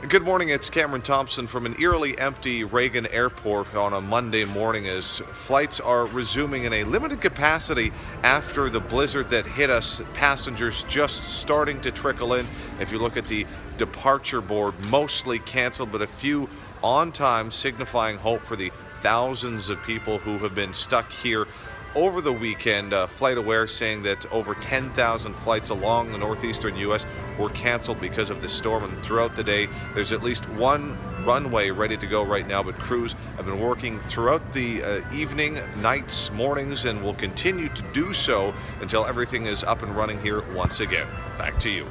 Good morning, it's Cameron Thompson from an eerily empty Reagan Airport on a Monday morning as flights are resuming in a limited capacity after the blizzard that hit us. Passengers just starting to trickle in. If you look at the departure board, mostly canceled, but a few on time, signifying hope for the thousands of people who have been stuck here over the weekend. FlightAware saying that over 10,000 flights along the northeastern U.S. were canceled because of the storm, and throughout the day there's at least one runway ready to go right now, but crews have been working throughout the evening, nights, mornings, and will continue to do so until everything is up and running here once again. Back to you.